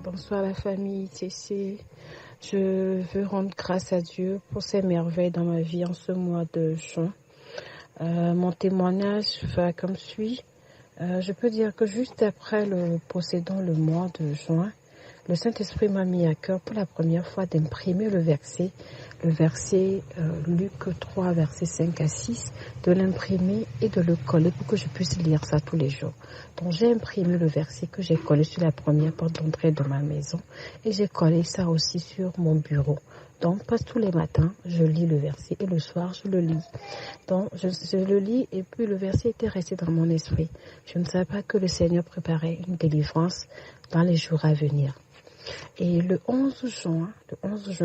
bonsoir la famille TC. Je veux rendre grâce à Dieu pour ses merveilles dans ma vie en ce mois de juin. Mon témoignage va comme suit. Je peux dire que juste après le précédent le mois de juin, le Saint-Esprit m'a mis à cœur pour la première fois d'imprimer le verset Luc 3, versets 5 à 6, de l'imprimer et de le coller pour que je puisse lire ça tous les jours. Donc j'ai imprimé le verset que j'ai collé sur la première porte d'entrée de ma maison et j'ai collé ça aussi sur mon bureau. Donc pas tous les matins, je lis le verset et le soir, je le lis. Donc je le lis et puis le verset était resté dans mon esprit. Je ne savais pas que le Seigneur préparait une délivrance dans les jours à venir. Et le 11 juin,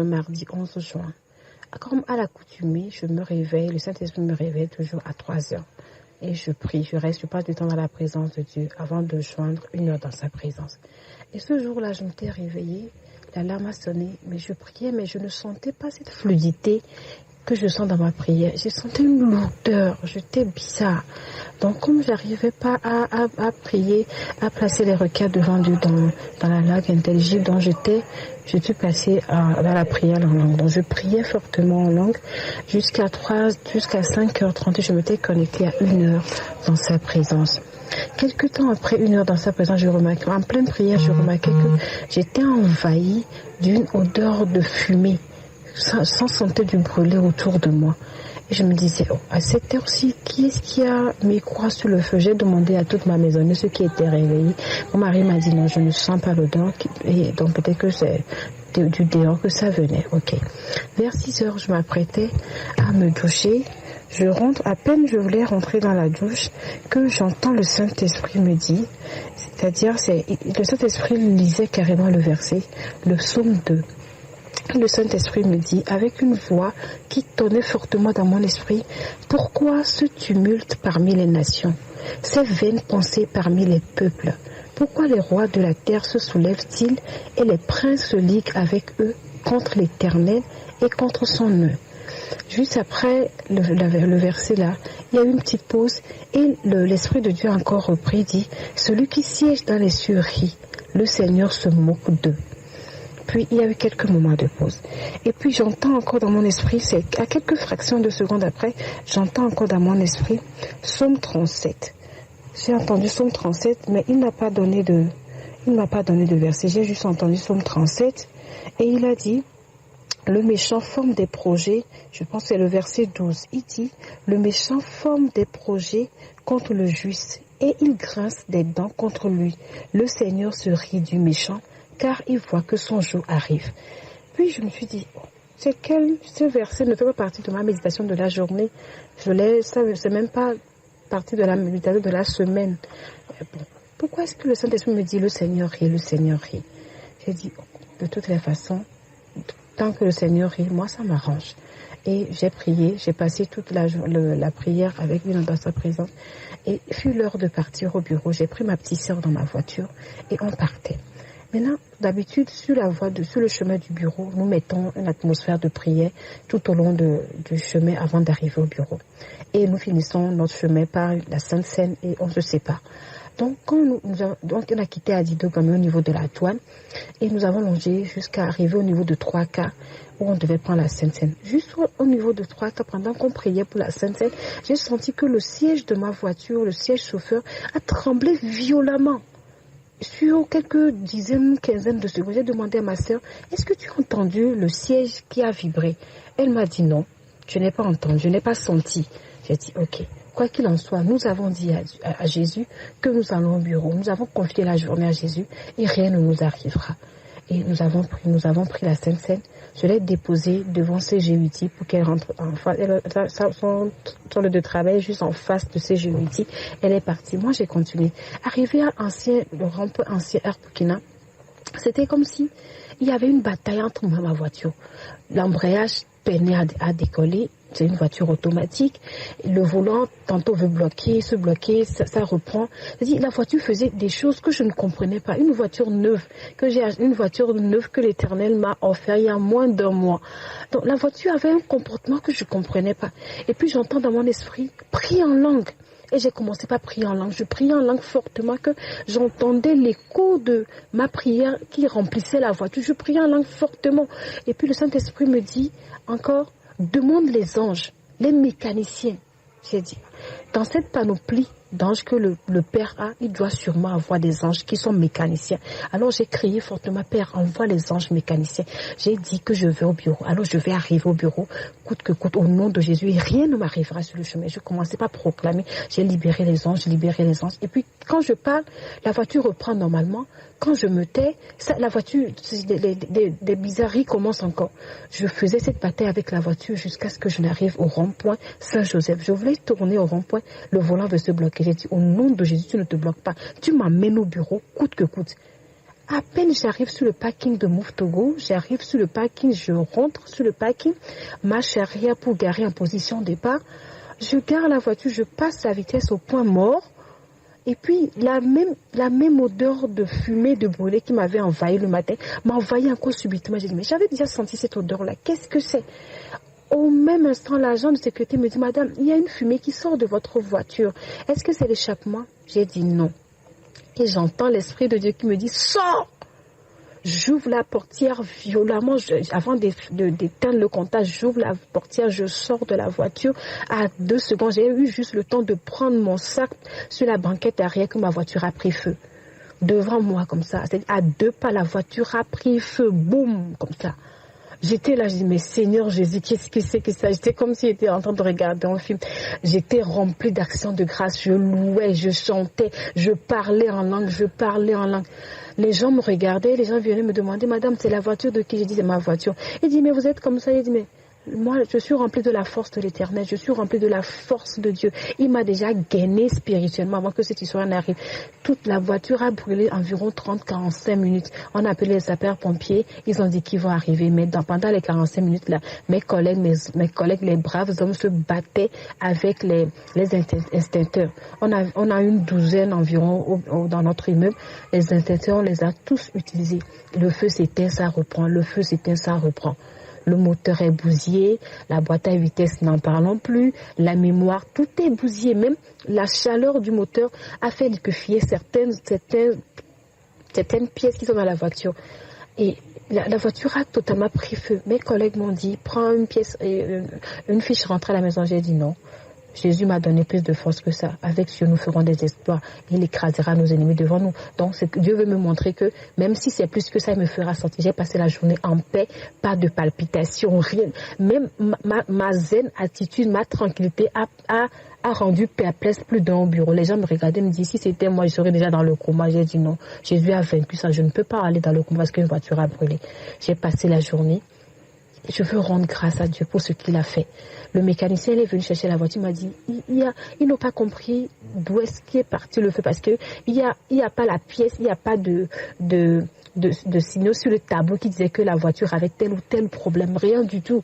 mardi 11 juin, comme à l'accoutumée, je me réveille, le Saint-Esprit me réveille toujours à 3 heures. Et je prie, je passe du temps dans la présence de Dieu avant de joindre 1 heure dans sa présence. Et ce jour-là, je m'étais réveillée, l'alarme a sonné, mais je priais, mais je ne sentais pas cette fluidité que je sens dans ma prière. J'ai senti une lourdeur, j'étais bizarre. Donc comme j'arrivais pas à prier, à placer les requêtes devant Dieu dans la langue intelligible dont je suis passée dans la prière en langue. Donc je priais fortement en langue jusqu'à 5h30, je m'étais connectée à 1 heure dans sa présence. Quelque temps après 1 heure dans sa présence, en pleine prière, je remarquais que j'étais envahie d'une odeur de fumée, sans sentir du brûler autour de moi. Et je me disais, à cette heure-ci, qui est-ce qui a mis quoi sur le feu? J'ai demandé à toute ma maisonnée, ceux qui étaient réveillés. Mon mari m'a dit, non, je ne sens pas l'odeur. Et donc peut-être que c'est du dehors que ça venait. Ok. Vers 6 heures, je m'apprêtais à me doucher. Je rentre, à peine je voulais rentrer dans la douche, que j'entends le Saint-Esprit me dire, c'est-à-dire, le Saint-Esprit lisait carrément le verset, le psaume 2. Le Saint-Esprit me dit, avec une voix qui tonnait fortement dans mon esprit, pourquoi ce tumulte parmi les nations, ces vaines pensées parmi les peuples? Pourquoi les rois de la terre se soulèvent-ils et les princes se liguent avec eux contre l'Éternel et contre son nom? Juste après le verset là, il y a eu une petite pause et l'Esprit de Dieu a encore repris, dit, celui qui siège dans les cieux rit, le Seigneur se moque d'eux. Puis il y a eu quelques moments de pause. Et puis j'entends encore dans mon esprit, c'est à quelques fractions de secondes après, j'entends encore dans mon esprit Psaume 37. J'ai entendu Psaume 37, mais il ne m'a pas donné de verset. J'ai juste entendu Psaume 37 et il a dit, le méchant forme des projets, je pense que c'est le verset 12. Il dit, le méchant forme des projets contre le juste et il grince des dents contre lui. Le Seigneur se rit du méchant, car il voit que son jour arrive. Puis je me suis dit, ce verset ne fait pas partie de ma méditation de la journée. C'est même pas partie de la méditation de la semaine. Bon, pourquoi est-ce que le Saint-Esprit me dit, le Seigneur rit, le Seigneur rit? J'ai dit, de toutes les façons, tant que le Seigneur rit, moi ça m'arrange. Et j'ai prié, j'ai passé toute la prière avec lui dans sa présence. Et fut l'heure de partir au bureau. J'ai pris ma petite sœur dans ma voiture et on partait. Maintenant, d'habitude, sur le chemin du bureau, nous mettons une atmosphère de prière tout au long du chemin avant d'arriver au bureau. Et nous finissons notre chemin par la Sainte Seine et on se sépare. Donc, on a quitté Adido au niveau de la douane et nous avons longé jusqu'à arriver au niveau de 3K où on devait prendre la Sainte Seine. Juste au niveau de 3K, pendant qu'on priait pour la Sainte Seine, j'ai senti que le siège de ma voiture, le siège chauffeur, a tremblé violemment. Sur quelques quinzaines de secondes, j'ai demandé à ma sœur, est-ce que tu as entendu le siège qui a vibré? Elle m'a dit non, je n'ai pas entendu, je n'ai pas senti. J'ai dit ok, quoi qu'il en soit, nous avons dit à Jésus que nous allons au bureau, nous avons confié la journée à Jésus et rien ne nous arrivera. Et nous avons pris la Sainte Seine, je l'ai déposée devant CG8 pour qu'elle rentre en face. Son lieu de travail juste en face de CG8. Elle est partie. Moi, j'ai continué. Arrivé à le rond-point ancien Air Burkina, c'était comme si il y avait une bataille entre moi et ma voiture. L'embrayage peinait à décoller. C'est une voiture automatique. Le volant, tantôt veut bloquer, ça reprend. C'est-à-dire, la voiture faisait des choses que je ne comprenais pas. Une voiture neuve que l'Éternel m'a offert il y a moins d'1 mois. Donc, la voiture avait un comportement que je ne comprenais pas. Et puis, j'entends dans mon esprit, prie en langue. Et j'ai commencé par prier en langue. Je priais en langue fortement que j'entendais l'écho de ma prière qui remplissait la voiture. Je priais en langue fortement. Et puis le Saint-Esprit me dit encore, demande les anges, les mécaniciens. J'ai dit, dans cette panoplie d'anges que le Père a, il doit sûrement avoir des anges qui sont mécaniciens. Alors j'ai crié fortement, Père, envoie les anges mécaniciens. J'ai dit que je vais au bureau. Alors je vais arriver au bureau, coûte que coûte, au nom de Jésus. Et rien ne m'arrivera sur le chemin. Je commençais pas à proclamer. J'ai libéré les anges, libéré les anges. Et puis quand je parle, la voiture reprend normalement. Quand je me tais, la voiture, des bizarreries commencent encore. Je faisais cette bataille avec la voiture jusqu'à ce que je n'arrive au rond-point Saint-Joseph. Je voulais tourner au rond-point, le volant veut se bloquer. J'ai dit, au nom de Jésus, tu ne te bloques pas. Tu m'amènes au bureau, coûte que coûte. À peine j'arrive sur le parking de Move Togo, j'arrive sur le parking, je rentre sur le parking, marche arrière pour garer en position départ. Je gare la voiture, je passe la vitesse au point mort. Et puis, la même odeur de fumée, de brûlé qui m'avait envahi le matin, m'a envahi encore subitement. J'ai dit, mais j'avais déjà senti cette odeur-là. Qu'est-ce que c'est? Au même instant, l'agent de sécurité me dit, Madame, il y a une fumée qui sort de votre voiture. Est-ce que c'est l'échappement? J'ai dit non. Et j'entends l'Esprit de Dieu qui me dit, sors! J'ouvre la portière violemment, avant d'éteindre le contact, j'ouvre la portière, je sors de la voiture. À 2 secondes, j'ai eu juste le temps de prendre mon sac sur la banquette arrière que ma voiture a pris feu. Devant moi, comme ça. À 2 pas, la voiture a pris feu. Boum, comme ça. J'étais là, je dis, mais Seigneur Jésus, qu'est-ce que c'est que ça? J'étais comme si j'étais en train de regarder un film. J'étais remplie d'actions de grâce. Je louais, je chantais, je parlais en langue. Les gens me regardaient, les gens venaient me demander, Madame, c'est la voiture de qui? J'ai dit, c'est ma voiture. Il dit, mais vous êtes comme ça. Il dit, mais moi, je suis remplie de la force de l'Éternel. Je suis remplie de la force de Dieu. Il m'a déjà gainé spirituellement avant que cette histoire n'arrive. Toute la voiture a brûlé environ 30-45 minutes. On a appelé les sapeurs-pompiers. Ils ont dit qu'ils vont arriver. Mais pendant les 45 minutes là, mes collègues, les braves hommes se battaient avec les extincteurs. On a une douzaine environ dans notre immeuble. Les extincteurs, on les a tous utilisés. Le feu s'éteint, ça reprend. Le feu s'éteint, ça reprend. Le moteur est bousillé, la boîte à vitesse, n'en parlons plus, la mémoire, tout est bousillé. Même la chaleur du moteur a fait liquéfier certaines pièces qui sont dans la voiture. Et la voiture a totalement pris feu. Mes collègues m'ont dit, prends une pièce, une fiche, rentre à la maison. J'ai dit non. Jésus m'a donné plus de force que ça. Avec Dieu, nous ferons des exploits. Il écrasera nos ennemis devant nous. Donc, Dieu veut me montrer que même si c'est plus que ça, il me fera sortir. J'ai passé la journée en paix, pas de palpitations, rien. Même ma zen attitude, ma tranquillité a rendu perplexe plus d'un au bureau. Les gens me regardaient, me disaient, si c'était moi, je serais déjà dans le coma. J'ai dit non. Jésus a vaincu ça. Je ne peux pas aller dans le coma parce qu'une voiture a brûlé. J'ai passé la journée. Je veux rendre grâce à Dieu pour ce qu'il a fait. Le mécanicien, il est venu chercher la voiture, il m'a dit, ils n'ont pas compris d'où est-ce qu'est parti le feu, parce que il y a pas la pièce, il n'y a pas de signaux sur le tableau qui disait que la voiture avait tel ou tel problème, rien du tout.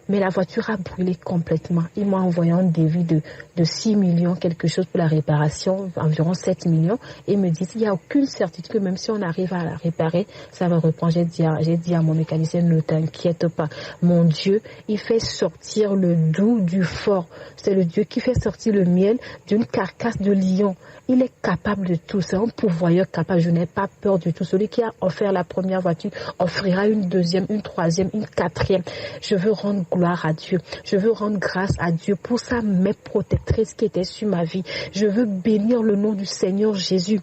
Mais la voiture a brûlé complètement. Il m'a envoyé un devis de 6 millions, quelque chose pour la réparation, environ 7 millions. Et il me dit, il n'y a aucune certitude que même si on arrive à la réparer, ça va reprendre. J'ai dit à mon mécanicien, ne t'inquiète pas. Mon Dieu, il fait sortir le doux du fort. C'est le Dieu qui fait sortir le miel d'une carcasse de lion. Il est capable de tout. C'est un pourvoyeur capable. Je n'ai pas peur du tout. Celui qui a offert la première voiture offrira une deuxième, une troisième, une quatrième. Je veux rendre gloire à Dieu. Je veux rendre grâce à Dieu pour sa main protectrice qui était sur ma vie. Je veux bénir le nom du Seigneur Jésus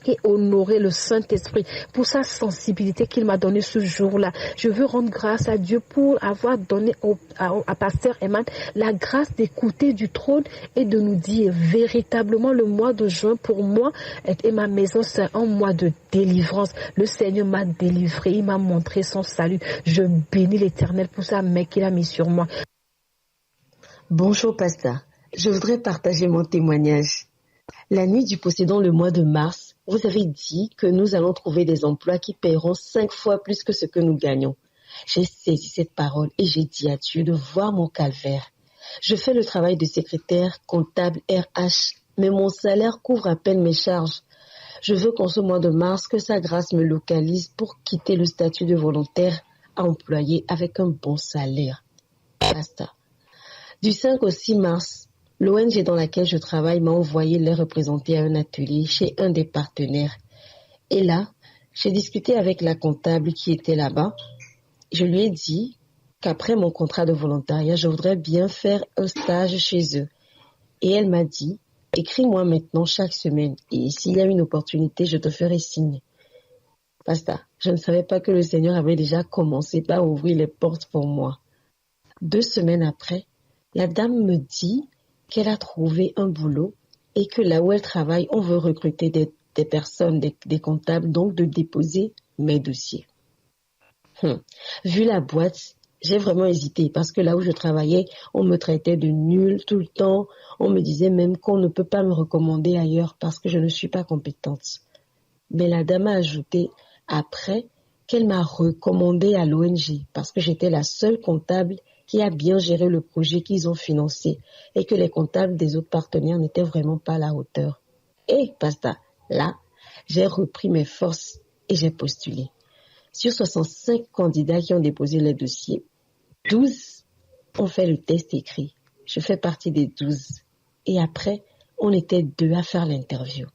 et honorer le Saint-Esprit pour sa sensibilité qu'il m'a donnée ce jour-là. Je veux rendre grâce à Dieu pour avoir donné à Pasteur Eman la grâce d'écouter du trône et de nous dire véritablement le mois de juin pour moi et ma maison, c'est un mois de délivrance. Le Seigneur m'a délivré, il m'a montré son salut. Je bénis l'Éternel pour sa main qu'il a mis sur moi. Bonjour Pasteur, je voudrais partager mon témoignage. La nuit du possédant le mois de mars, vous avez dit que nous allons trouver des emplois qui paieront 5 fois plus que ce que nous gagnons. J'ai saisi cette parole et j'ai dit à Dieu de voir mon calvaire. Je fais le travail de secrétaire, comptable, RH, mais mon salaire couvre à peine mes charges. Je veux qu'en ce mois de mars, que sa grâce me localise pour quitter le statut de volontaire à employé avec un bon salaire. Basta. Du 5 au 6 mars, L'ONG dans laquelle je travaille m'a envoyé les représenter à un atelier chez un des partenaires. Et là, j'ai discuté avec la comptable qui était là-bas. Je lui ai dit qu'après mon contrat de volontariat, je voudrais bien faire un stage chez eux. Et elle m'a dit, écris-moi maintenant chaque semaine et s'il y a une opportunité, je te ferai signe. Basta, je ne savais pas que le Seigneur avait déjà commencé par ouvrir les portes pour moi. 2 semaines après, la dame me dit qu'elle a trouvé un boulot et que là où elle travaille, on veut recruter des personnes, des comptables, donc de déposer mes dossiers. Vu la boîte, j'ai vraiment hésité parce que là où je travaillais, on me traitait de nulle tout le temps. On me disait même qu'on ne peut pas me recommander ailleurs parce que je ne suis pas compétente. Mais la dame a ajouté après qu'elle m'a recommandé à l'ONG parce que j'étais la seule comptable qui a bien géré le projet qu'ils ont financé et que les comptables des autres partenaires n'étaient vraiment pas à la hauteur. Et basta, là, j'ai repris mes forces et j'ai postulé. Sur 65 candidats qui ont déposé les dossiers, 12 ont fait le test écrit. Je fais partie des 12. Et après, on était 2 à faire l'interview.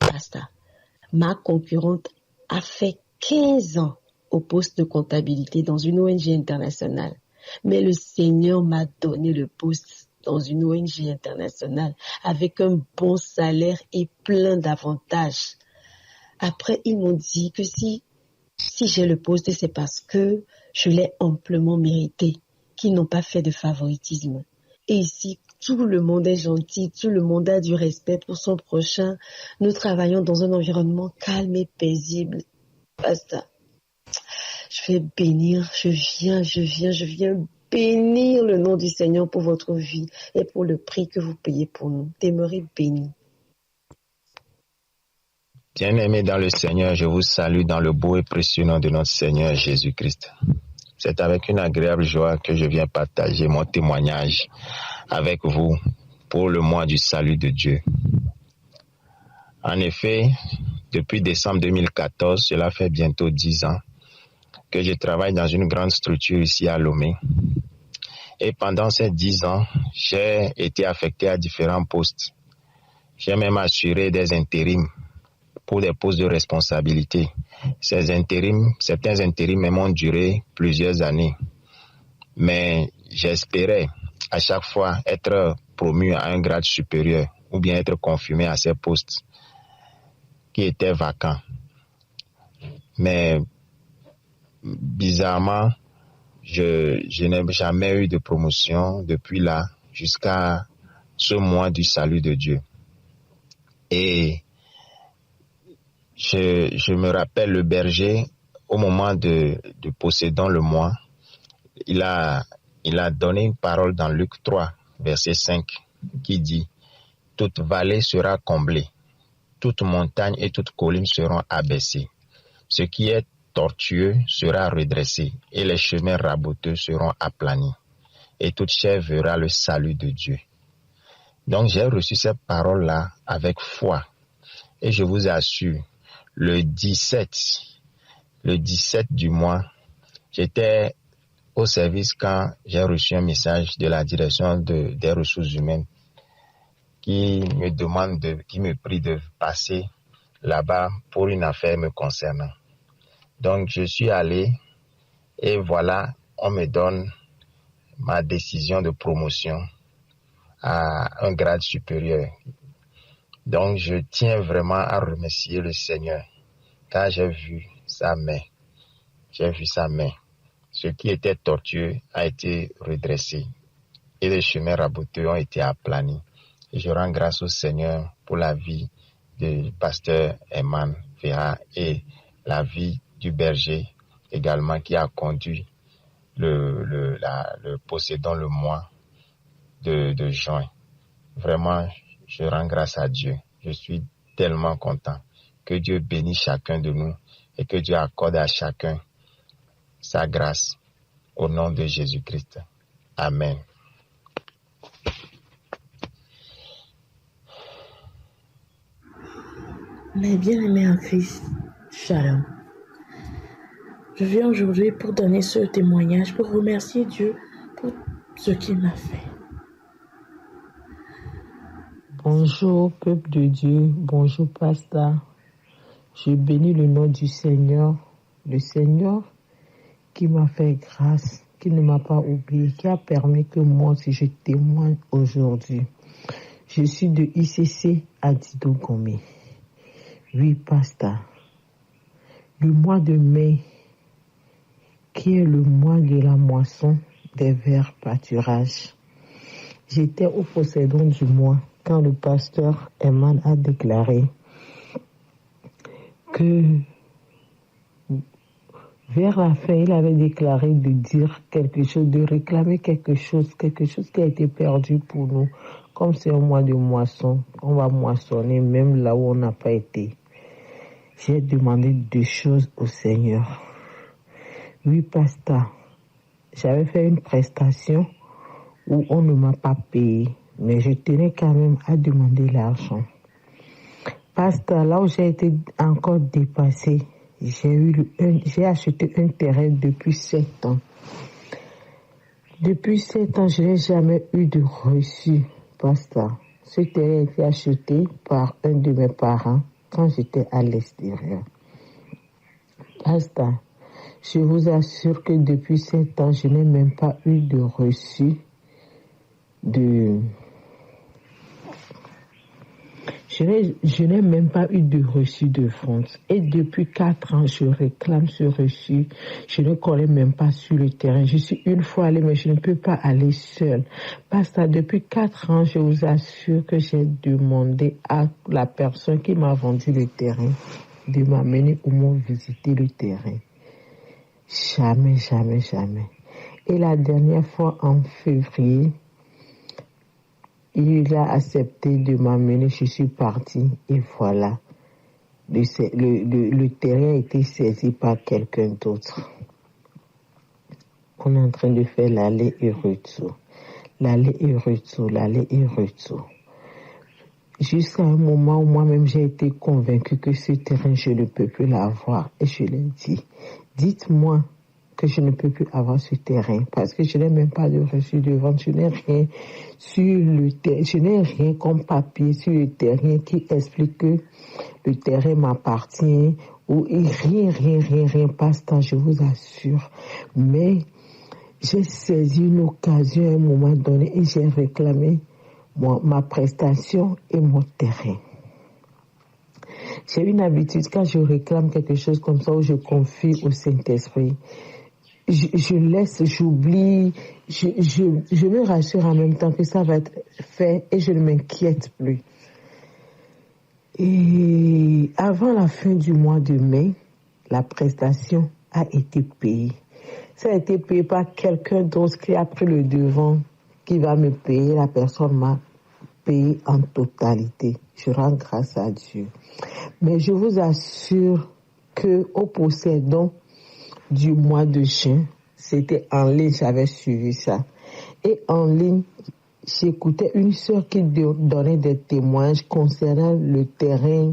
Basta. Ma concurrente a fait 15 ans au poste de comptabilité dans une ONG internationale. Mais le Seigneur m'a donné le poste dans une ONG internationale avec un bon salaire et plein d'avantages. Après, ils m'ont dit que si j'ai le poste, c'est parce que je l'ai amplement mérité, qu'ils n'ont pas fait de favoritisme. Et ici, tout le monde est gentil, tout le monde a du respect pour son prochain. Nous travaillons dans un environnement calme et paisible. Basta. Je vais bénir, je viens bénir le nom du Seigneur pour votre vie et pour le prix que vous payez pour nous. Demeurez bénis. Bien-aimés dans le Seigneur, je vous salue dans le beau et précieux nom de notre Seigneur Jésus-Christ. C'est avec une agréable joie que je viens partager mon témoignage avec vous pour le mois du salut de Dieu. En effet, depuis décembre 2014, cela fait bientôt 10 ans que je travaille dans une grande structure ici à Lomé. Et pendant ces 10 ans, j'ai été affecté à différents postes. J'ai même assuré des intérims pour des postes de responsabilité. Certains intérims même ont duré plusieurs années. Mais j'espérais à chaque fois être promu à un grade supérieur ou bien être confirmé à ces postes qui étaient vacants. Mais bizarrement, je n'ai jamais eu de promotion depuis là jusqu'à ce mois du salut de Dieu. Et je me rappelle le berger, au moment de possédant le mois, il a donné une parole dans Luc 3, verset 5, qui dit « Toute vallée sera comblée, toute montagne et toute colline seront abaissées. Ce qui est tortueux sera redressé et les chemins raboteux seront aplanis. Et toute chair verra le salut de Dieu. » Donc j'ai reçu cette parole-là avec foi. Et je vous assure, le 17 du mois, j'étais au service quand j'ai reçu un message de la direction des ressources humaines qui me prie de passer là-bas pour une affaire me concernant. Donc je suis allé et voilà, on me donne ma décision de promotion à un grade supérieur. Donc je tiens vraiment à remercier le Seigneur car j'ai vu sa main. Ce qui était tortueux a été redressé et les chemins raboteux ont été aplanis. Et je rends grâce au Seigneur pour la vie du pasteur Eman Vera et la vie du berger également qui a conduit le possédant le mois de juin. Vraiment, je rends grâce à Dieu. Je suis tellement content. Que Dieu bénisse chacun de nous et que Dieu accorde à chacun sa grâce au nom de Jésus-Christ. Amen. Mes bien-aimés en Christ, Shalom. Je viens aujourd'hui pour donner ce témoignage, pour remercier Dieu pour ce qu'il m'a fait. Bonjour, peuple de Dieu. Bonjour, pasteur. Je bénis le nom du Seigneur. Le Seigneur qui m'a fait grâce, qui ne m'a pas oublié, qui a permis que moi aussi je témoigne aujourd'hui. Je suis de ICC à Didogomé. Oui, pasteur. Le mois de mai, qui est le mois de la moisson des verts pâturages. J'étais au possédant du mois quand le pasteur Eman a déclaré que vers la fin, il avait déclaré de dire quelque chose, de réclamer quelque chose qui a été perdu pour nous. Comme c'est un mois de moisson, on va moissonner même là où on n'a pas été. J'ai demandé 2 choses au Seigneur. Oui, pasteur, j'avais fait une prestation où on ne m'a pas payé, mais je tenais quand même à demander l'argent. Pasteur, là où j'ai été encore dépassée, j'ai acheté un terrain depuis 7 ans. Depuis 7 ans, je n'ai jamais eu de reçu, pasteur. Ce terrain a été acheté par un de mes parents quand j'étais à l'extérieur. Pasteur, je vous assure que depuis 7 ans, je n'ai même pas eu de reçu Je n'ai même pas eu de reçu de vente. Et depuis 4 ans, je réclame ce reçu. Je ne connais même pas sur le terrain. Je suis une fois allée, mais je ne peux pas aller seule. Pasteur, depuis 4 ans, je vous assure que j'ai demandé à la personne qui m'a vendu le terrain de m'amener au moins visiter le terrain. Jamais, jamais, jamais. Et la dernière fois, en février, il a accepté de m'amener, je suis partie et voilà. Le terrain a été saisi par quelqu'un d'autre. On est en train de faire l'aller et retour. L'aller et retour, l'aller et retour. Jusqu'à un moment où moi-même j'ai été convaincue que ce terrain, je ne peux plus l'avoir. Et je l'ai dit, dites-moi que je ne peux plus avoir ce terrain parce que je n'ai même pas de reçu de vente, je n'ai rien sur le terrain, je n'ai rien comme papier sur le terrain qui explique que le terrain m'appartient ou rien, pasteur, je vous assure. Mais j'ai saisi une occasion à un moment donné et j'ai réclamé ma prestation et mon terrain. J'ai une habitude, quand je réclame quelque chose comme ça, où je confie au Saint-Esprit, je laisse, j'oublie, je me rassure en même temps que ça va être fait et je ne m'inquiète plus. Et avant la fin du mois de mai, la prestation a été payée. Ça a été payé par quelqu'un d'autre qui a pris le devant, qui va me payer. La personne m'a payé en totalité. Je rends grâce à Dieu. Mais je vous assure que au possédant du mois de juin, c'était en ligne, j'avais suivi ça. Et en ligne, j'écoutais une sœur qui donnait des témoignages concernant le terrain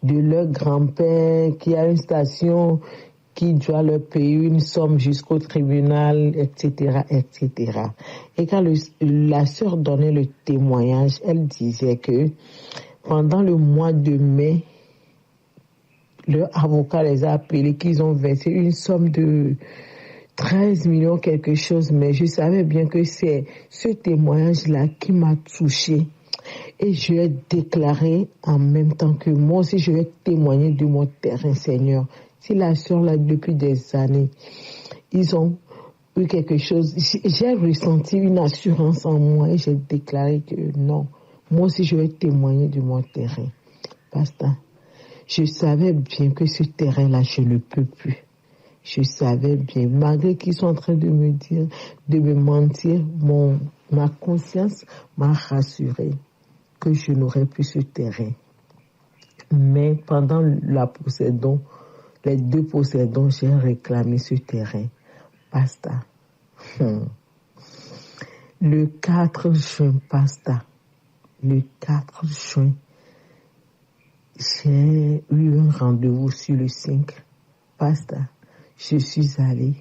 de leur grand-père qui a une station qui doit leur payer une somme jusqu'au tribunal, etc., etc. Et quand la sœur donnait le témoignage, elle disait que pendant le mois de mai, leur avocat les a appelés, qu'ils ont versé une somme de 13 millions quelque chose, mais je savais bien que c'est ce témoignage-là qui m'a touchée. Et je ai déclaré en même temps que moi aussi, je vais témoigner de mon terrain, Seigneur. Si la sœur là, depuis des années, ils ont eu quelque chose, j'ai ressenti une assurance en moi et j'ai déclaré que non, moi aussi, je vais témoigner de mon terrain. Pasteur, je savais bien que ce terrain-là, je ne peux plus. Je savais bien, malgré qu'ils sont en train de me dire, de me mentir, ma conscience m'a rassuré que je n'aurais plus ce terrain. Mais pendant les 2 possédants, j'ai réclamé ce terrain. Pasteur. Le 4 juin, pasteur. Le 4 juin, j'ai eu un rendez-vous sur le 5. Pasteur, je suis allée.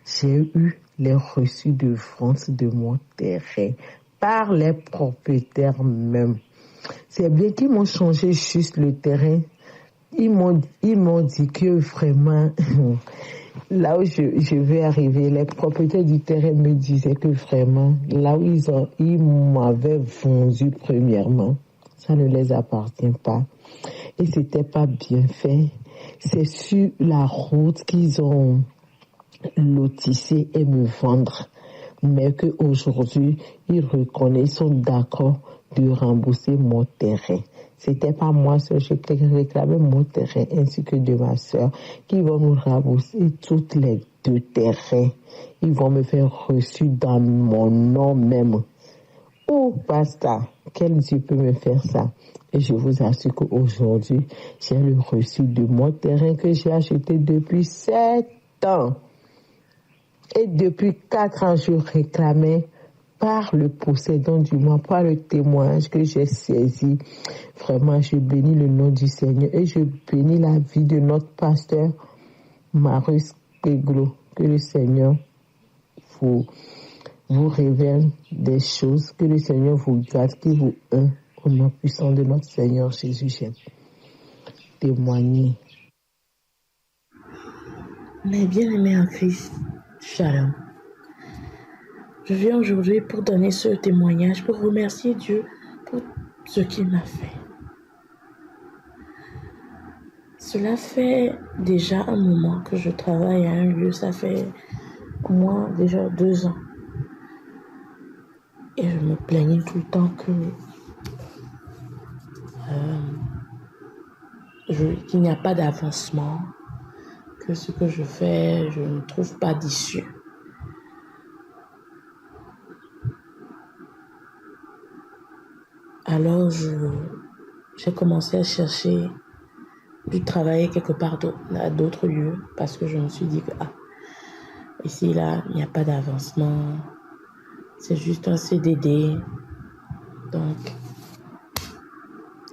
J'ai eu les reçus de vente de mon terrain. par les propriétaires même. C'est bien qu'ils m'ont changé juste le terrain. Ils m'ont dit que vraiment, là où je vais arriver, les propriétaires du terrain me disaient que vraiment, là où ils m'avaient vendu premièrement, ça ne les appartient pas. Et c'était pas bien fait. C'est sur la route qu'ils ont lotissé et me vendre. Mais qu'aujourd'hui, ils reconnaissent, ils sont d'accord de rembourser mon terrain. C'était pas moi seul, je réclamais mon terrain ainsi que de ma soeur qui vont me rembourser toutes les 2 terrains. Ils vont me faire reçu dans mon nom même. Oh, pasteur, quel Dieu peut me faire ça? Et je vous assure qu'aujourd'hui, j'ai le reçu de mon terrain que j'ai acheté depuis 7 ans. Et depuis 4 ans, je réclamais par le possédant du moins, par le témoignage que j'ai saisi. Vraiment, je bénis le nom du Seigneur et je bénis la vie de notre pasteur, Marius Peglo. Que le Seigneur vous révèle des choses, que le Seigneur vous garde, qu'il vous ait au nom puissant de notre Seigneur Jésus. J'aime témoigner. Mes bien-aimés en Christ, Shalom. Je viens aujourd'hui pour donner ce témoignage, pour remercier Dieu pour ce qu'il m'a fait. Cela fait déjà un moment que je travaille à un lieu, ça fait au moins déjà 2 ans. Et je me plaignais tout le temps qu'il n'y a pas d'avancement, que ce que je fais, je ne trouve pas d'issue. Alors, j'ai commencé à chercher du travail quelque part à d'autres lieux parce que je me suis dit que ici, là, il n'y a pas d'avancement. C'est juste un CDD. Donc,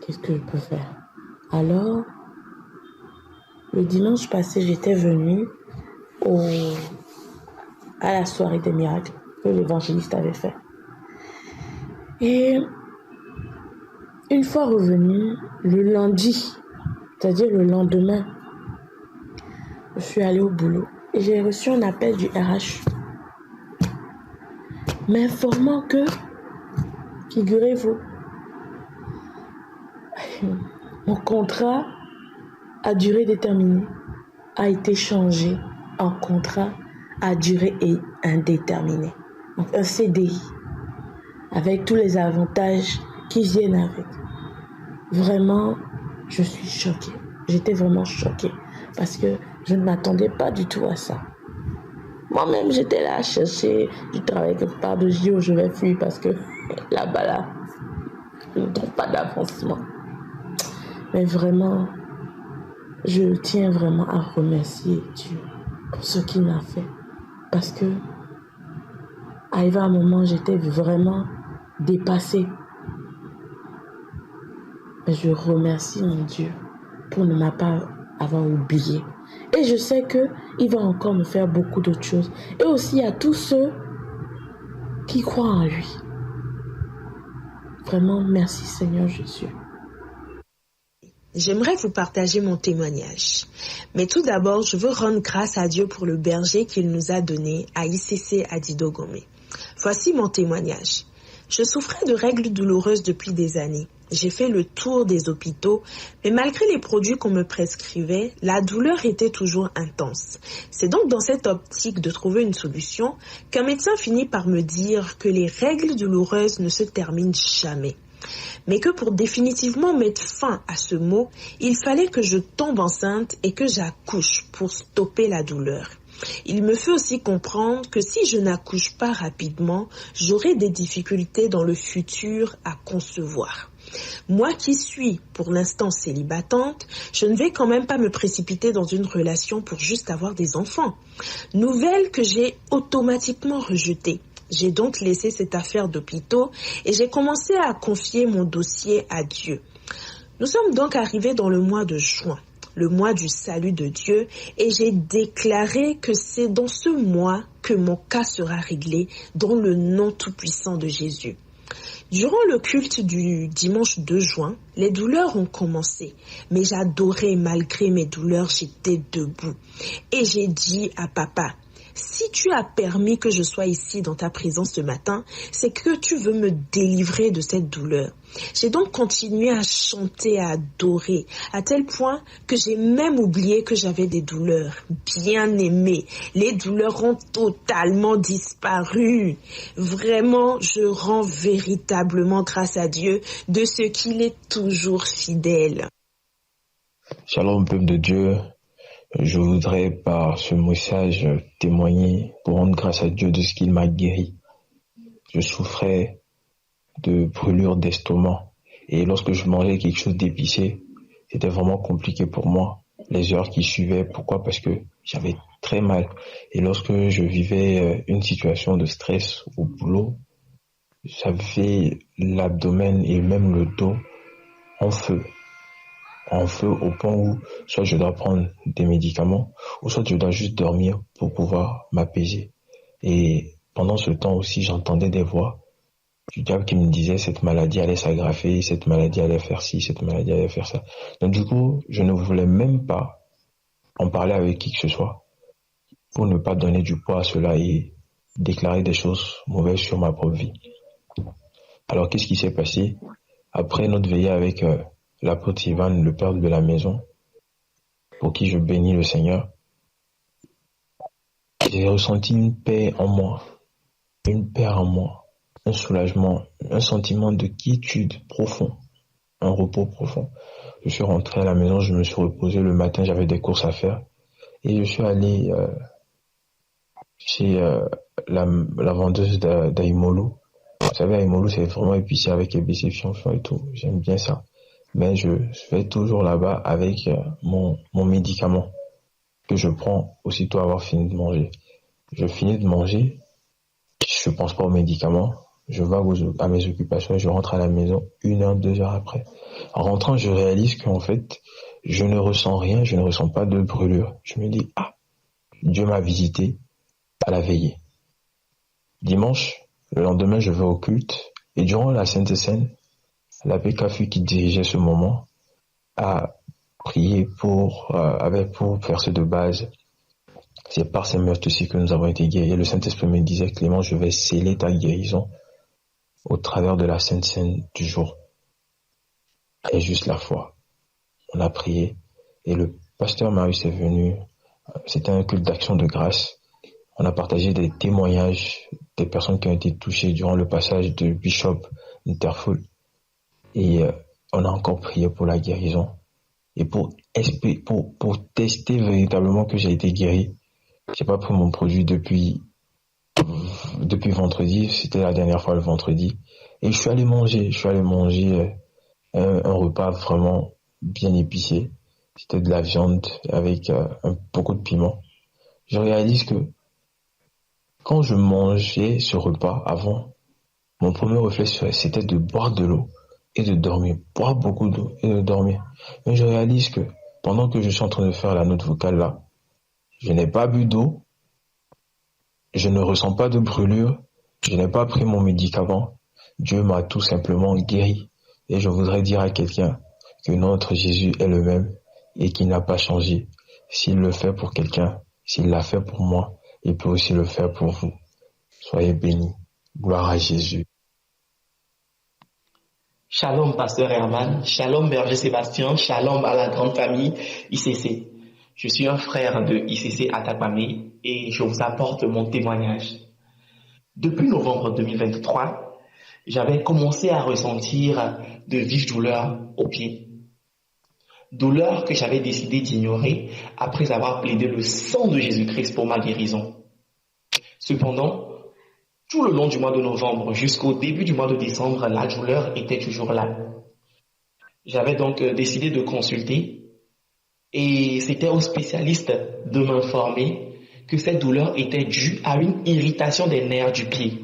qu'est-ce que je peux faire? Alors, le dimanche passé, j'étais venue à la soirée des miracles que l'évangéliste avait fait. Et une fois revenue, le lundi, c'est-à-dire le lendemain, je suis allée au boulot et j'ai reçu un appel du RH m'informant que, figurez-vous, mon contrat à durée déterminée a été changé en contrat à durée indéterminée. Donc un CDI avec tous les avantages qui viennent avec. Vraiment, je suis choquée. J'étais vraiment choquée parce que je ne m'attendais pas du tout à ça. Moi-même, j'étais là à chercher du travail quelque part de JO, je vais fuir parce que là-bas, je ne trouve pas d'avancement. Mais vraiment, je tiens vraiment à remercier Dieu pour ce qu'il m'a fait. Parce que, arrivé à un moment, j'étais vraiment dépassée. Mais je remercie mon Dieu pour ne pas avoir oublié. Et je sais qu'il va encore me faire beaucoup d'autres choses. Et aussi à tous ceux qui croient en lui. Vraiment, merci Seigneur Jésus. J'aimerais vous partager mon témoignage. Mais tout d'abord, je veux rendre grâce à Dieu pour le berger qu'il nous a donné à ICC Adidogome. Voici mon témoignage. Je souffrais de règles douloureuses depuis des années. J'ai fait le tour des hôpitaux, mais malgré les produits qu'on me prescrivait, la douleur était toujours intense. C'est donc dans cette optique de trouver une solution qu'un médecin finit par me dire que les règles douloureuses ne se terminent jamais. Mais que pour définitivement mettre fin à ce mot, il fallait que je tombe enceinte et que j'accouche pour stopper la douleur. Il me fait aussi comprendre que si je n'accouche pas rapidement, j'aurai des difficultés dans le futur à concevoir. Moi qui suis pour l'instant célibatante, je ne vais quand même pas me précipiter dans une relation pour juste avoir des enfants. Nouvelle que j'ai automatiquement rejetée. J'ai donc laissé cette affaire d'hôpitaux et j'ai commencé à confier mon dossier à Dieu. Nous sommes donc arrivés dans le mois de juin, le mois du salut de Dieu, et j'ai déclaré que c'est dans ce mois que mon cas sera réglé dans le nom tout-puissant de Jésus. Durant le culte du dimanche 2 juin, les douleurs ont commencé. Mais j'adorais, malgré mes douleurs, j'étais debout. Et j'ai dit à papa, si tu as permis que je sois ici dans ta présence ce matin, c'est que tu veux me délivrer de cette douleur. J'ai donc continué à chanter, à adorer, à tel point que j'ai même oublié que j'avais des douleurs. Bien aimé, les douleurs ont totalement disparu. Vraiment, je rends véritablement grâce à Dieu de ce qu'il est toujours fidèle. Shalom, peuple de Dieu. Je voudrais par ce message témoigner pour rendre grâce à Dieu de ce qu'il m'a guéri. Je souffrais de brûlures d'estomac et lorsque je mangeais quelque chose d'épicé, c'était vraiment compliqué pour moi. Les heures qui suivaient, pourquoi? Parce que j'avais très mal. Et lorsque je vivais une situation de stress au boulot, j'avais l'abdomen et même le dos en feu au point où soit je dois prendre des médicaments ou soit je dois juste dormir pour pouvoir m'apaiser. Et pendant ce temps aussi, j'entendais des voix du diable qui me disaient cette maladie allait s'aggraver, cette maladie allait faire ci, cette maladie allait faire ça. Donc du coup, je ne voulais même pas en parler avec qui que ce soit pour ne pas donner du poids à cela et déclarer des choses mauvaises sur ma propre vie. Alors qu'est-ce qui s'est passé? Après notre veillée avec l'apôtre Ivan, le père de la maison, pour qui je bénis le Seigneur, j'ai ressenti une paix en moi, un soulagement, un sentiment de quiétude profond, un repos profond. Je suis rentré à la maison, je me suis reposé le matin, j'avais des courses à faire et je suis allé chez la vendeuse d'Aïmolu. Vous savez, Aïmolu, c'est vraiment épicé avec épices fiançon et tout, j'aime bien ça. Mais je vais toujours là-bas avec mon médicament que je prends aussitôt avoir fini de manger. Je finis de manger, je pense pas aux médicaments, je vais à mes occupations et je rentre à la maison 1 heure, 2 heures après. En rentrant, je réalise qu'en fait, je ne ressens rien, je ne ressens pas de brûlure. Je me dis, Dieu m'a visité à la veillée. Dimanche, le lendemain, je vais au culte et durant la Sainte Seine, l'abbé Cafu qui dirigeait ce moment a prié avec pour verset de base. C'est par ces meurtres-ci que nous avons été guéris. Le Saint-Esprit me disait, Clément, je vais sceller ta guérison au travers de la Sainte Seine du jour. Et juste la foi. On a prié et le pasteur Marius est venu. C'était un culte d'action de grâce. On a partagé des témoignages des personnes qui ont été touchées durant le passage de Bishop Interful. Et on a encore prié pour la guérison. Et pour tester véritablement que j'ai été guéri, j'ai pas pris mon produit depuis vendredi. C'était la dernière fois le vendredi. Et je suis allé manger un repas vraiment bien épicé. C'était de la viande avec beaucoup de piment. Je réalise que quand je mangeais ce repas avant, mon premier réflexe c'était de boire de l'eau et de dormir, boire beaucoup d'eau et de dormir. Mais je réalise que pendant que je suis en train de faire la note vocale là, je n'ai pas bu d'eau, je ne ressens pas de brûlure, je n'ai pas pris mon médicament. Dieu m'a tout simplement guéri. Et je voudrais dire à quelqu'un que notre Jésus est le même et qu'il n'a pas changé. S'il le fait pour quelqu'un, s'il l'a fait pour moi, il peut aussi le faire pour vous. Soyez bénis. Gloire à Jésus. Shalom, pasteur Herman. Shalom, berger Sébastien. Shalom à la grande famille ICC. Je suis un frère de ICC Atapamé et je vous apporte mon témoignage. Depuis novembre 2023, j'avais commencé à ressentir de vives douleurs aux pieds. Douleurs que j'avais décidé d'ignorer après avoir plaidé le sang de Jésus-Christ pour ma guérison. Cependant, tout le long du mois de novembre jusqu'au début du mois de décembre, la douleur était toujours là. J'avais donc décidé de consulter et c'était aux spécialistes de m'informer que cette douleur était due à une irritation des nerfs du pied.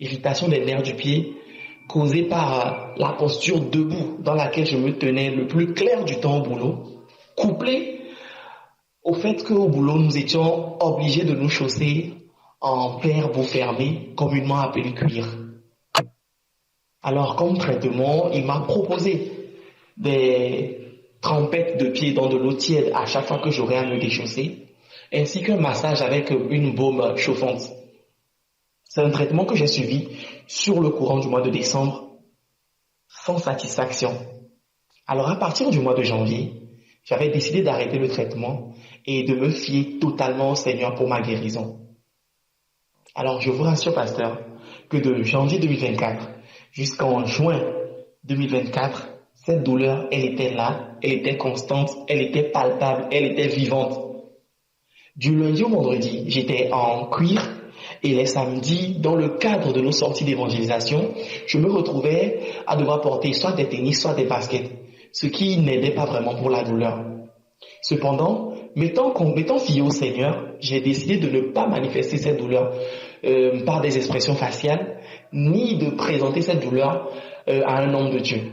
Irritation des nerfs du pied causée par la posture debout dans laquelle je me tenais le plus clair du temps au boulot, couplée au fait qu'au boulot, nous étions obligés de nous chausser en paire bout fermée, communément appelée cuir. Alors, comme traitement, il m'a proposé des trempettes de pied dans de l'eau tiède à chaque fois que j'aurais à me déchausser, ainsi qu'un massage avec une baume chauffante. C'est un traitement que j'ai suivi sur le courant du mois de décembre sans satisfaction. Alors, à partir du mois de janvier, j'avais décidé d'arrêter le traitement et de me fier totalement au Seigneur pour ma guérison. Alors, je vous rassure, pasteur, que de janvier 2024 jusqu'en juin 2024, cette douleur, elle était là, elle était constante, elle était palpable, elle était vivante. Du lundi au vendredi, j'étais en cuir et les samedis, dans le cadre de nos sorties d'évangélisation, je me retrouvais à devoir porter soit des tennis, soit des baskets, ce qui n'aidait pas vraiment pour la douleur. Cependant, m'étant fié au Seigneur, j'ai décidé de ne pas manifester cette douleur par des expressions faciales, ni de présenter cette douleur à un homme de Dieu.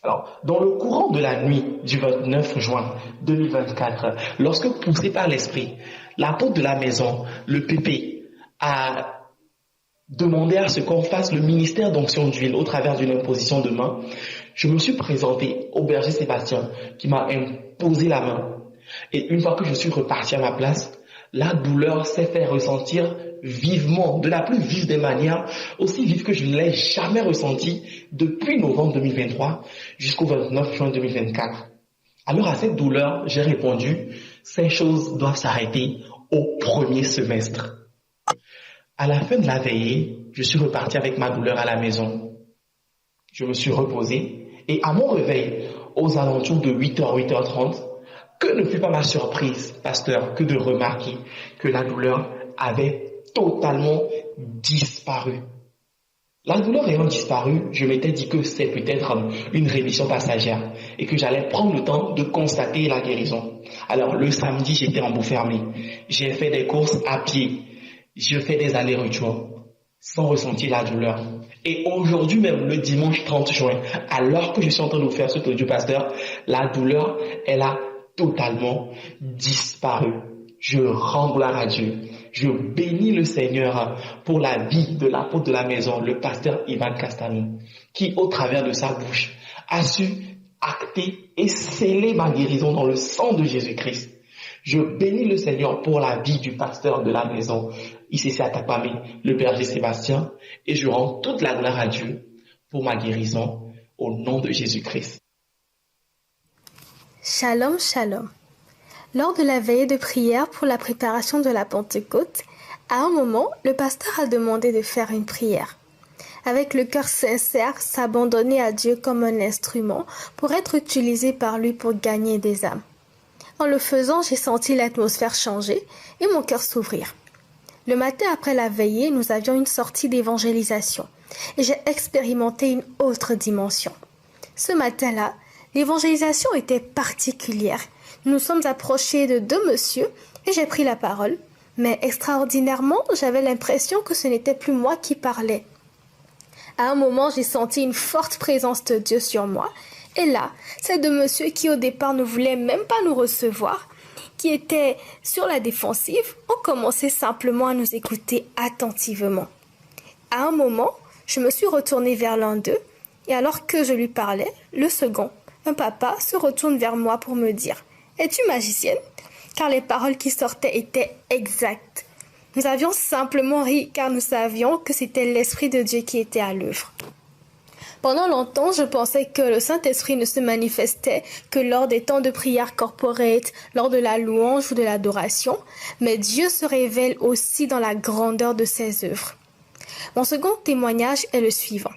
Alors, dans le courant de la nuit du 29 juin 2024, lorsque poussé par l'Esprit, l'apôtre de la maison, le Pépé, a demandé à ce qu'on fasse le ministère d'onction d'huile au travers d'une imposition de main, je me suis présenté au berger Sébastien qui m'a imposé la main. Et une fois que je suis reparti à ma place, la douleur s'est fait ressentir vivement, de la plus vive des manières, aussi vive que je ne l'ai jamais ressentie depuis novembre 2023 jusqu'au 29 juin 2024. Alors à cette douleur, j'ai répondu, ces choses doivent s'arrêter au premier semestre. À la fin de la veillée, je suis reparti avec ma douleur à la maison. Je me suis reposé et à mon réveil, aux alentours de 8h, 8h30, que ne fut pas ma surprise, pasteur, que de remarquer que la douleur avait totalement disparu. La douleur ayant disparu, je m'étais dit que c'est peut-être une rémission passagère et que j'allais prendre le temps de constater la guérison. Alors le samedi, j'étais en bout fermé. J'ai fait des courses à pied. Je fais des allers-retours sans ressentir la douleur. Et aujourd'hui même, le dimanche 30 juin, alors que je suis en train de vous faire cet audio, pasteur, la douleur, elle a totalement disparu. Je rends gloire à Dieu. Je bénis le Seigneur pour la vie de l'apôtre de la maison, le pasteur Ivan Castano, qui, au travers de sa bouche, a su acter et sceller ma guérison dans le sang de Jésus-Christ. Je bénis le Seigneur pour la vie du pasteur de la maison, ICC Atakpamé, le berger Sébastien, et je rends toute la gloire à Dieu pour ma guérison au nom de Jésus-Christ. Shalom, shalom. Lors de la veillée de prière pour la préparation de la Pentecôte, à un moment, le pasteur a demandé de faire une prière. Avec le cœur sincère, s'abandonner à Dieu comme un instrument pour être utilisé par lui pour gagner des âmes. En le faisant, j'ai senti l'atmosphère changer et mon cœur s'ouvrir. Le matin après la veillée, nous avions une sortie d'évangélisation et j'ai expérimenté une autre dimension. Ce matin-là, l'évangélisation était particulière. Nous nous sommes approchés de deux messieurs et j'ai pris la parole. Mais extraordinairement, j'avais l'impression que ce n'était plus moi qui parlais. À un moment, j'ai senti une forte présence de Dieu sur moi. Et là, ces deux messieurs qui au départ ne voulaient même pas nous recevoir, qui étaient sur la défensive, ont commencé simplement à nous écouter attentivement. À un moment, je me suis retournée vers l'un d'eux et alors que je lui parlais, le second, un papa, se retourne vers moi pour me dire « Es-tu magicienne ?» car les paroles qui sortaient étaient exactes. Nous avions simplement ri car nous savions que c'était l'Esprit de Dieu qui était à l'œuvre. Pendant longtemps, je pensais que le Saint-Esprit ne se manifestait que lors des temps de prière corporate, lors de la louange ou de l'adoration, mais Dieu se révèle aussi dans la grandeur de ses œuvres. Mon second témoignage est le suivant.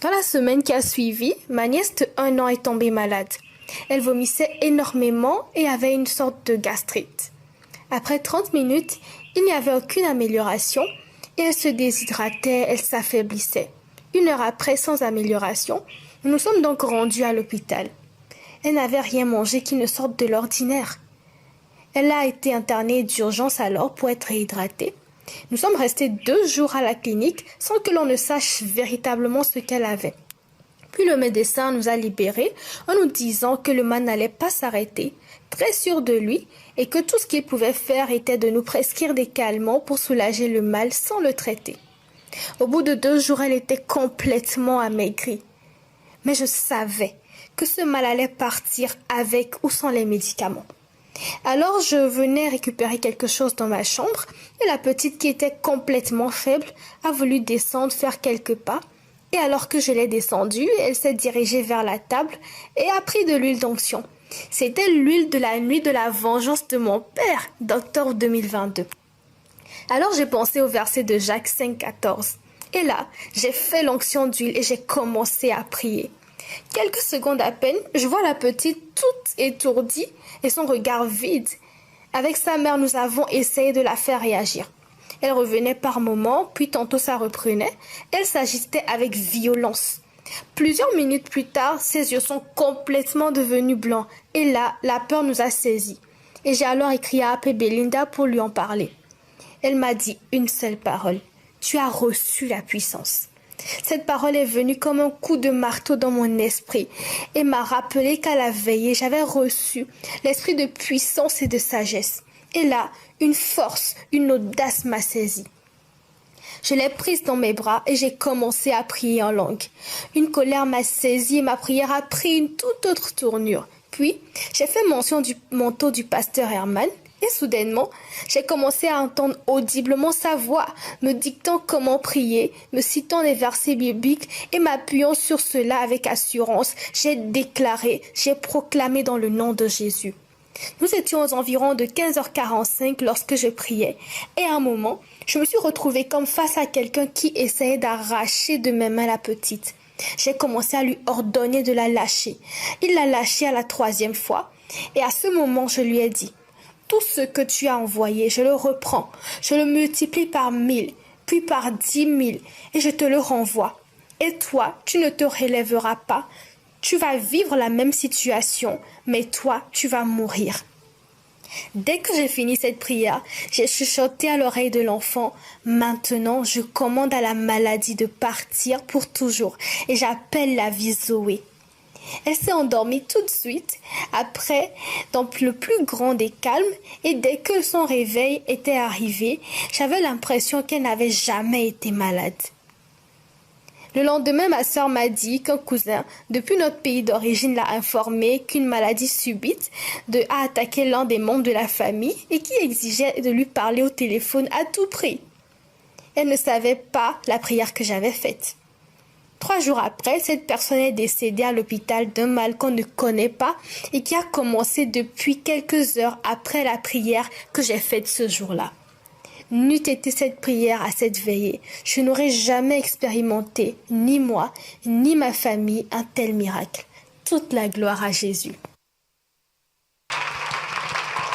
Dans la semaine qui a suivi, ma nièce de 1 an est tombée malade. Elle vomissait énormément et avait une sorte de gastrite. Après 30 minutes, il n'y avait aucune amélioration et elle se déshydratait, elle s'affaiblissait. 1 heure après, sans amélioration, nous nous sommes donc rendus à l'hôpital. Elle n'avait rien mangé qui ne sorte de l'ordinaire. Elle a été internée d'urgence alors pour être réhydratée. Nous sommes restés 2 jours à la clinique sans que l'on ne sache véritablement ce qu'elle avait. Puis le médecin nous a libérés en nous disant que le mal n'allait pas s'arrêter, très sûr de lui, et que tout ce qu'il pouvait faire était de nous prescrire des calmants pour soulager le mal sans le traiter. Au bout de 2 jours, elle était complètement amaigrie. Mais je savais que ce mal allait partir avec ou sans les médicaments. Alors je venais récupérer quelque chose dans ma chambre et la petite qui était complètement faible a voulu descendre faire quelques pas. Et alors que je l'ai descendue, elle s'est dirigée vers la table et a pris de l'huile d'onction. C'était l'huile de la nuit de la vengeance de mon père d'octobre 2022. Alors j'ai pensé au verset de Jacques 5,14. Et là, j'ai fait l'onction d'huile et j'ai commencé à prier. Quelques secondes à peine, je vois la petite toute étourdie et son regard vide. Avec sa mère, nous avons essayé de la faire réagir. Elle revenait par moments, puis tantôt ça reprenait. Elle s'agitait avec violence. Plusieurs minutes plus tard, ses yeux sont complètement devenus blancs. Et là, la peur nous a saisis. Et j'ai alors écrit à Ape Belinda pour lui en parler. Elle m'a dit une seule parole. Tu as reçu la puissance. Cette parole est venue comme un coup de marteau dans mon esprit et m'a rappelé qu'à la veillée, j'avais reçu l'esprit de puissance et de sagesse. Et là, une force, une audace m'a saisi. Je l'ai prise dans mes bras et j'ai commencé à prier en langue. Une colère m'a saisi et ma prière a pris une toute autre tournure. Puis, j'ai fait mention du manteau du pasteur Herman. Et soudainement, j'ai commencé à entendre audiblement sa voix, me dictant comment prier, me citant des versets bibliques et m'appuyant sur cela avec assurance. J'ai déclaré, j'ai proclamé dans le nom de Jésus. Nous étions aux environs de 15h45 lorsque je priais. Et à un moment, je me suis retrouvée comme face à quelqu'un qui essayait d'arracher de mes mains la petite. J'ai commencé à lui ordonner de la lâcher. Il l'a lâchée à la 3e fois. Et à ce moment, je lui ai dit: tout ce que tu as envoyé, je le reprends, je le multiplie par 1000, puis par 10 000, et je te le renvoie. Et toi, tu ne te relèveras pas, tu vas vivre la même situation, mais toi, tu vas mourir. Dès que j'ai fini cette prière, j'ai chuchoté à l'oreille de l'enfant: maintenant, je commande à la maladie de partir pour toujours, et j'appelle la vie Zoé. Elle s'est endormie tout de suite, après, dans le plus grand des calmes, et dès que son réveil était arrivé, j'avais l'impression qu'elle n'avait jamais été malade. Le lendemain, ma sœur m'a dit qu'un cousin, depuis notre pays d'origine, l'a informé qu'une maladie subite a attaqué l'un des membres de la famille et qui exigeait de lui parler au téléphone à tout prix. Elle ne savait pas la prière que j'avais faite. 3 jours après, cette personne est décédée à l'hôpital d'un mal qu'on ne connaît pas et qui a commencé depuis quelques heures après la prière que j'ai faite ce jour-là. N'eût été cette prière à cette veillée, je n'aurais jamais expérimenté, ni moi, ni ma famille, un tel miracle. Toute la gloire à Jésus.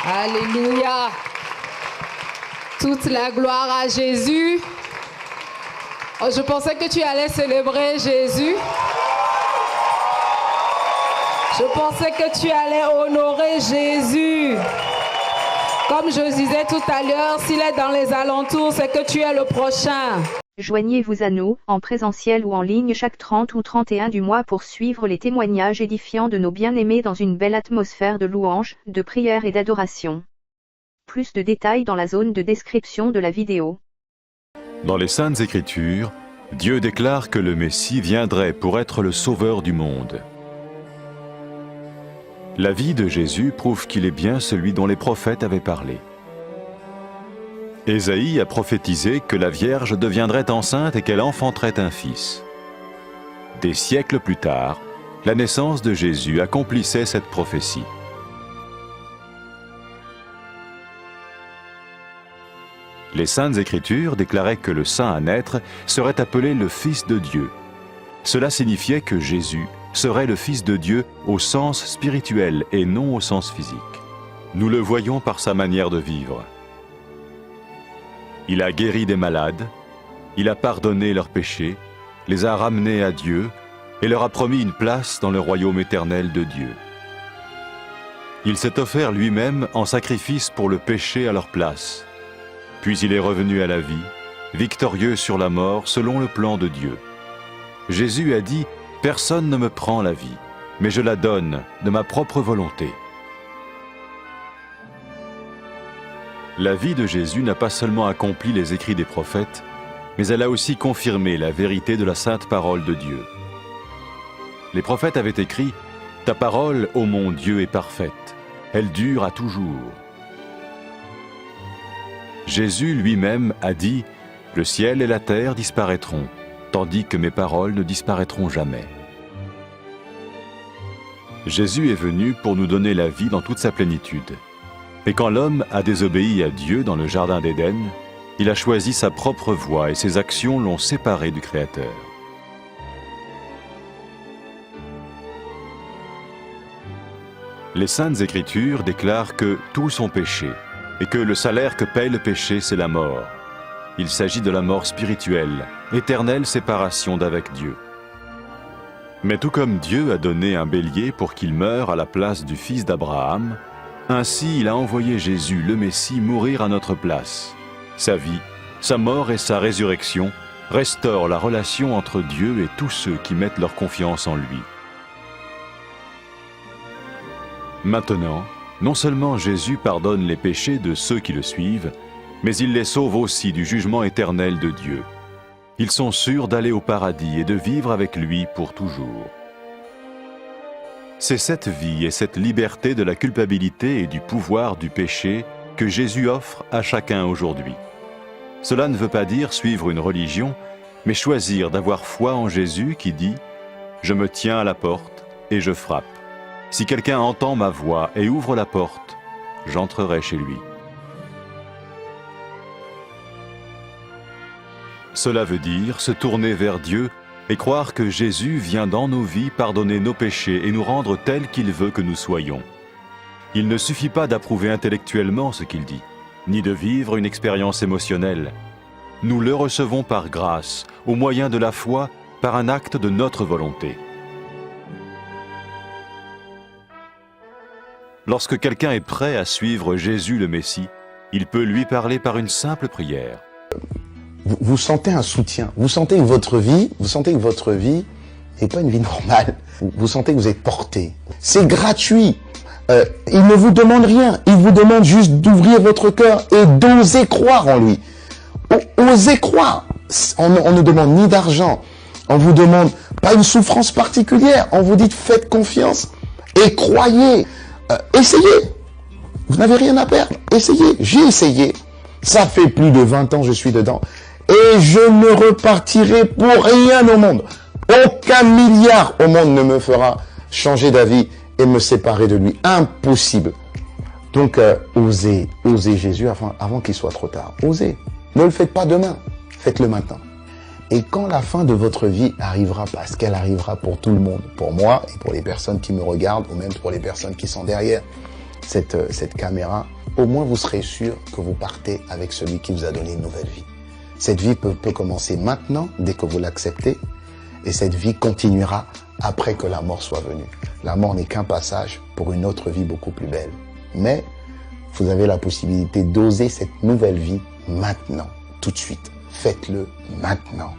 Alléluia! Toute la gloire à Jésus. Oh, je pensais que tu allais célébrer Jésus. Je pensais que tu allais honorer Jésus. Comme je disais tout à l'heure, s'il est dans les alentours, c'est que tu es le prochain. Joignez-vous à nous, en présentiel ou en ligne chaque 30 ou 31 du mois pour suivre les témoignages édifiants de nos bien-aimés dans une belle atmosphère de louange, de prière et d'adoration. Plus de détails dans la zone de description de la vidéo. Dans les Saintes Écritures, Dieu déclare que le Messie viendrait pour être le sauveur du monde. La vie de Jésus prouve qu'il est bien celui dont les prophètes avaient parlé. Ésaïe a prophétisé que la Vierge deviendrait enceinte et qu'elle enfanterait un fils. Des siècles plus tard, la naissance de Jésus accomplissait cette prophétie. Les Saintes Écritures déclaraient que le saint à naître serait appelé le Fils de Dieu. Cela signifiait que Jésus serait le Fils de Dieu au sens spirituel et non au sens physique. Nous le voyons par sa manière de vivre. Il a guéri des malades, il a pardonné leurs péchés, les a ramenés à Dieu et leur a promis une place dans le royaume éternel de Dieu. Il s'est offert lui-même en sacrifice pour le péché à leur place. Puis il est revenu à la vie, victorieux sur la mort selon le plan de Dieu. Jésus a dit « Personne ne me prend la vie, mais je la donne de ma propre volonté. » La vie de Jésus n'a pas seulement accompli les écrits des prophètes, mais elle a aussi confirmé la vérité de la sainte parole de Dieu. Les prophètes avaient écrit « Ta parole, ô mon Dieu, est parfaite, elle dure à toujours. » Jésus lui-même a dit « Le ciel et la terre disparaîtront, tandis que mes paroles ne disparaîtront jamais. » Jésus est venu pour nous donner la vie dans toute sa plénitude. Et quand l'homme a désobéi à Dieu dans le jardin d'Éden, il a choisi sa propre voie et ses actions l'ont séparé du Créateur. Les Saintes Écritures déclarent que tous sont péchés et que le salaire que paye le péché, c'est la mort. Il s'agit de la mort spirituelle, éternelle séparation d'avec Dieu. Mais tout comme Dieu a donné un bélier pour qu'il meure à la place du fils d'Abraham, ainsi il a envoyé Jésus, le Messie, mourir à notre place. Sa vie, sa mort et sa résurrection restaurent la relation entre Dieu et tous ceux qui mettent leur confiance en lui. Maintenant, non seulement Jésus pardonne les péchés de ceux qui le suivent, mais il les sauve aussi du jugement éternel de Dieu. Ils sont sûrs d'aller au paradis et de vivre avec lui pour toujours. C'est cette vie et cette liberté de la culpabilité et du pouvoir du péché que Jésus offre à chacun aujourd'hui. Cela ne veut pas dire suivre une religion, mais choisir d'avoir foi en Jésus qui dit « Je me tiens à la porte et je frappe. Si quelqu'un entend ma voix et ouvre la porte, j'entrerai chez lui. » Cela veut dire se tourner vers Dieu et croire que Jésus vient dans nos vies pardonner nos péchés et nous rendre tels qu'il veut que nous soyons. Il ne suffit pas d'approuver intellectuellement ce qu'il dit, ni de vivre une expérience émotionnelle. Nous le recevons par grâce, au moyen de la foi, par un acte de notre volonté. Lorsque quelqu'un est prêt à suivre Jésus le Messie, il peut lui parler par une simple prière. Vous sentez un soutien, vous sentez que votre vie n'est pas une vie normale. Vous sentez que vous êtes porté. C'est gratuit. Il ne vous demande rien. Il vous demande juste d'ouvrir votre cœur et d'oser croire en lui. Osez croire. On ne demande ni d'argent. On vous demande pas une souffrance particulière. On vous dit faites confiance et croyez. Essayez. Vous n'avez rien à perdre. Essayez. J'ai essayé. Ça fait plus de 20 ans que je suis dedans. Et je ne repartirai pour rien au monde. Aucun milliard au monde ne me fera changer d'avis et me séparer de lui. Impossible. Donc, osez Jésus avant qu'il soit trop tard. Osez. Ne le faites pas demain. Faites-le maintenant. Et quand la fin de votre vie arrivera, parce qu'elle arrivera pour tout le monde, pour moi et pour les personnes qui me regardent, ou même pour les personnes qui sont derrière cette caméra, au moins vous serez sûr que vous partez avec celui qui vous a donné une nouvelle vie. Cette vie peut commencer maintenant, dès que vous l'acceptez, et cette vie continuera après que la mort soit venue. La mort n'est qu'un passage pour une autre vie beaucoup plus belle. Mais vous avez la possibilité d'oser cette nouvelle vie maintenant, tout de suite. Faites-le maintenant,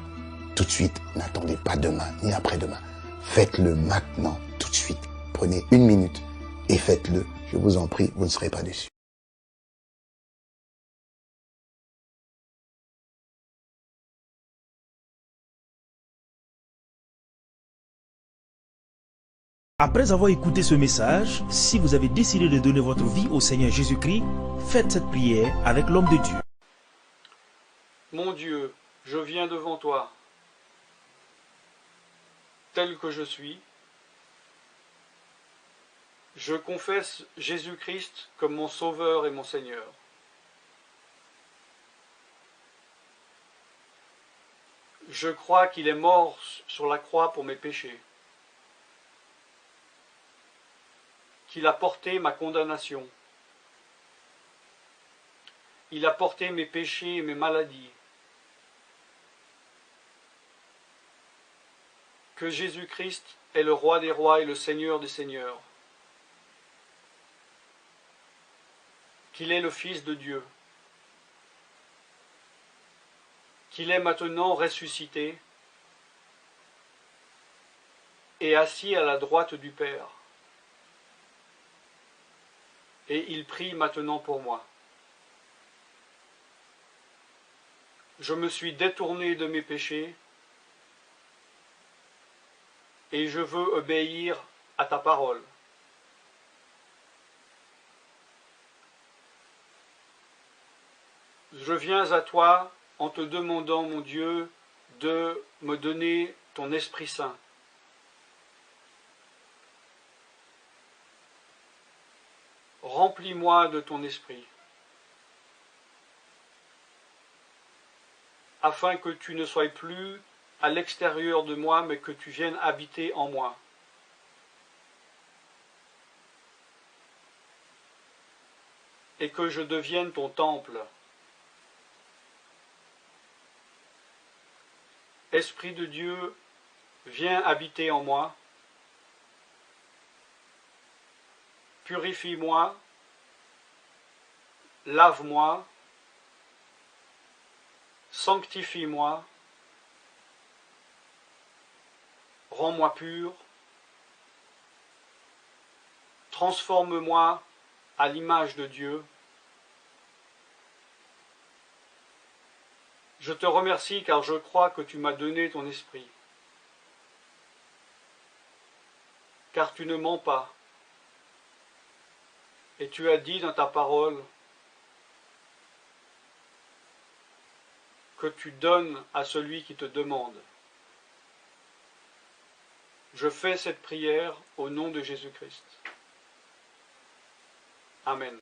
tout de suite. N'attendez pas demain, ni après-demain. Faites-le maintenant, tout de suite. Prenez 1 minute et faites-le. Je vous en prie, vous ne serez pas déçus. Après avoir écouté ce message, si vous avez décidé de donner votre vie au Seigneur Jésus-Christ, faites cette prière avec l'homme de Dieu. Mon Dieu, je viens devant toi, tel que je suis. Je confesse Jésus-Christ comme mon Sauveur et mon Seigneur. Je crois qu'il est mort sur la croix pour mes péchés, qu'il a porté ma condamnation. Il a porté mes péchés et mes maladies. Que Jésus-Christ est le Roi des rois et le Seigneur des seigneurs. Qu'il est le Fils de Dieu. Qu'il est maintenant ressuscité et assis à la droite du Père. Et il prie maintenant pour moi. Je me suis détourné de mes péchés et je veux obéir à ta parole. Je viens à toi en te demandant, mon Dieu, de me donner ton Esprit Saint. Remplis-moi de ton esprit, afin que tu ne sois plus à l'extérieur de moi, mais que tu viennes habiter en moi. Et que je devienne ton temple. Esprit de Dieu, viens habiter en moi. Purifie-moi, lave-moi, sanctifie-moi, rends-moi pur, transforme-moi à l'image de Dieu. Je te remercie car je crois que tu m'as donné ton esprit, car tu ne mens pas. Et tu as dit dans ta parole que tu donnes à celui qui te demande. Je fais cette prière au nom de Jésus-Christ. Amen.